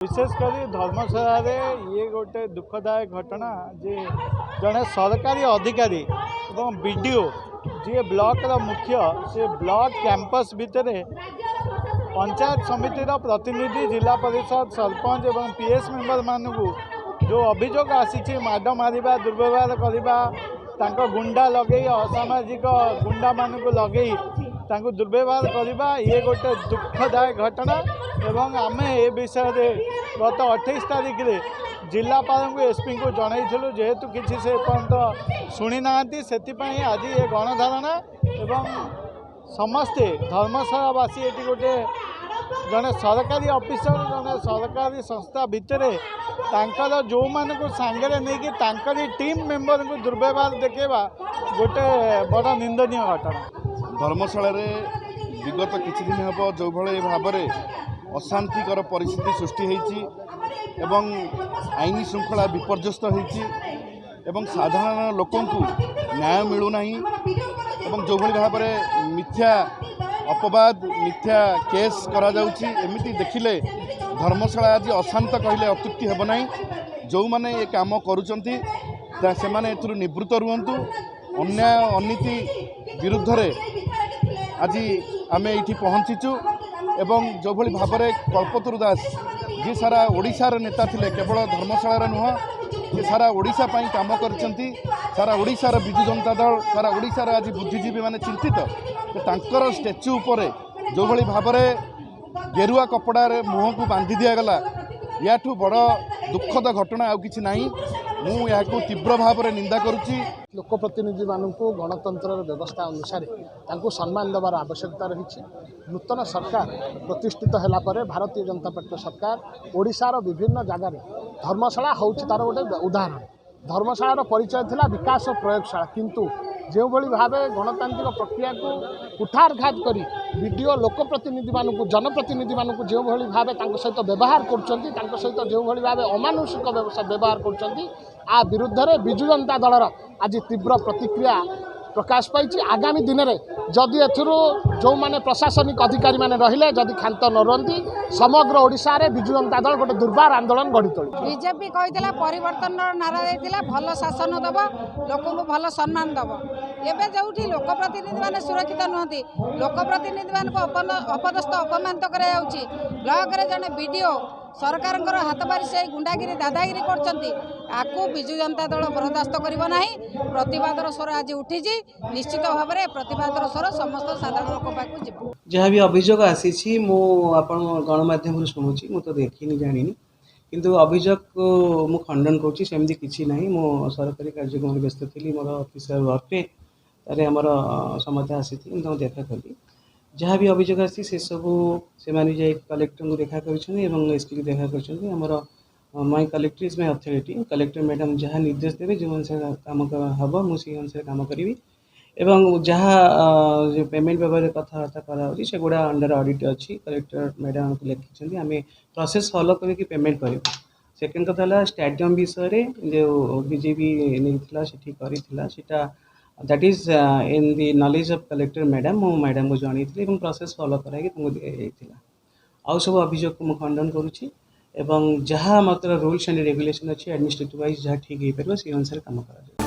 विशेषकर धर्मशाला ये गोटे दुखदायक घटना जे जड़े सरकारी अधिकारी और बीडीओ जी ब्लॉक मुख्य से ब्लॉक कैंपस भितर पंचायत समिति प्रतिनिधि जिला परिषद सरपंच और पीएस मेंबर मानू जो अभियोग आसी माड मारिबा दुर्व्यवहार करने गुंडा लगे असामाजिक गुंडा मानू लगे दुर्व्यवहार करवा ये गोटे दुखदायक घटना एवं आम ए विषय गत 28 तारिख रे जिलापाल को एसपी को जनईलु जेहेतु किसी से पर्यंत शुणी ना से आज ये गणधारणा एवं समस्ते धर्मशालावासी ये गोटे जड़े सरकारी ऑफिसर जड़े सरकारी संस्था भितर जो मान को सांगे नहीं टीम मेंबर को दुर्व्यवहार देखा गोटे बड़ा निंदनीय घटना। धर्मशाला विगत किछि दिन हम जो भाव में अशांतिकर परिस्थिति सृष्टि होती आईन श्रृंखला विपर्यस्त होती साधारण लोक न्याय मिलूना जो भाव में मिथ्या अपवाद मिथ्या केस करा एमती देखिले धर्मशाला आज अशांत कहले अत्युक्ति हेब ना जो मैंने ये काम कर निवृत्त रुहतु अन्याय अनीति विरुद्ध रे आज आम ये पहुँचीचु एवं जो भाई भाव में कल्पतरु दास जी सारा ओडिशार नेता थिले केवल धर्मशाला नुह से सारा ओडिशा पाई काम करछंती सारा ओडिशार विजु जनता दल सारा ओडिशार आज बुद्धिजीवी माने चिंतित तांकर स्टैच्यू उपर जो भाई भाव में गेरुआ कपड़ारे मुह को बांधि दिगला याठू बड़ दुखद घटना आउ किछि नाही मुझे तीव्र भाव में निंदा करुच्ची। लोकप्रतिनिधि मानू गणतंत्र व्यवस्था अनुसार सम्मान देवार आवश्यकता रही। नूतन सरकार प्रतिष्ठित है भारतीय जनता पार्टी सरकार ओडिशार विभिन्न जगार धर्मशाला हूँ तार गोटे उदाहरण। धर्मशालार परिचय थिला विकास प्रयोगशाला किंतु जो भाव गणतांत्रिक प्रक्रिया को कुठारघात करी वीडियो लोकप्रतिनिधि मानू जनप्रतिनिधि मानू जो भाव सहित व्यवहार कर सहित जो भाव अमानुषिक व्यवहार कर विरुद्ध में विजु जनता दलर आज तीव्र प्रतिक्रिया प्रकाश पाई। आगामी दिन में जदि जो माने प्रशासनिक अधिकारी माने रहिले जदि क्षांत न रुहंती समग्र ओडिशा रे विजु जनता दल गोटे दुर्बार आंदोलन गढ़ी तोली। बीजेपी कही परिवर्तन नारा देता भल शासन दब लोक को भल सम्मान दब एवं जो लोकप्रतिनिधि मैंने सुरक्षित नुहति लोकप्रतिनिधि मान अपदस्थ अपमानित कर ब्लॉक रे जड़े बीडीओ सरकार हाथ बारी से गुंडागिरी दादागिरी कर विजु जनता दल बरदास्त करना प्रतिवादर स्वर आज उठी निश्चित भाव में प्रतिवादर स्वर समस्त साधारण लोक पाक जहाँ भी अभियोग आसी गणमाध्यम शुणुची मु तो देखनी जानी किंतु अभियोग मु खंडन करुँची सेमती किसी ना मो सरकारी कार्यक्रम व्यस्त थी मोर ऑफिसर वर्क में आमर समस्या आसी देखा कली जहाँ भी अभियोग आसी से सबू से कलेक्टर को देखा कर एसपी को देखा कर my collector is my authority collector madam जहाँ निर्देश देवे जो अनुसार काम हम मुझे अनुसार काम करी एवं जहाँ जो पेमेंट व्यवहार कथबार्ता कराऊँगी से गुड़ा अंडर ऑडिट अच्छी कलेक्टर मैडम को लिखिं आम प्रोसेस फॉलो करके पेमेंट करूँ। सेकेंड कथा स्टेडियम विषय जो बीजेपी नहीं करा that is in the knowledge of collector madam मो मैडम को जन प्रोसेस फॉलो कराई आउ सब अभियोग को खंडन करुच्ची एवं जहाँ मतलब रूल्स एंड रेगुलेशन अच्छी एडमिनिस्ट्रेटिव वाइज जहाँ ठीक हो पार से अनुसार काम करा।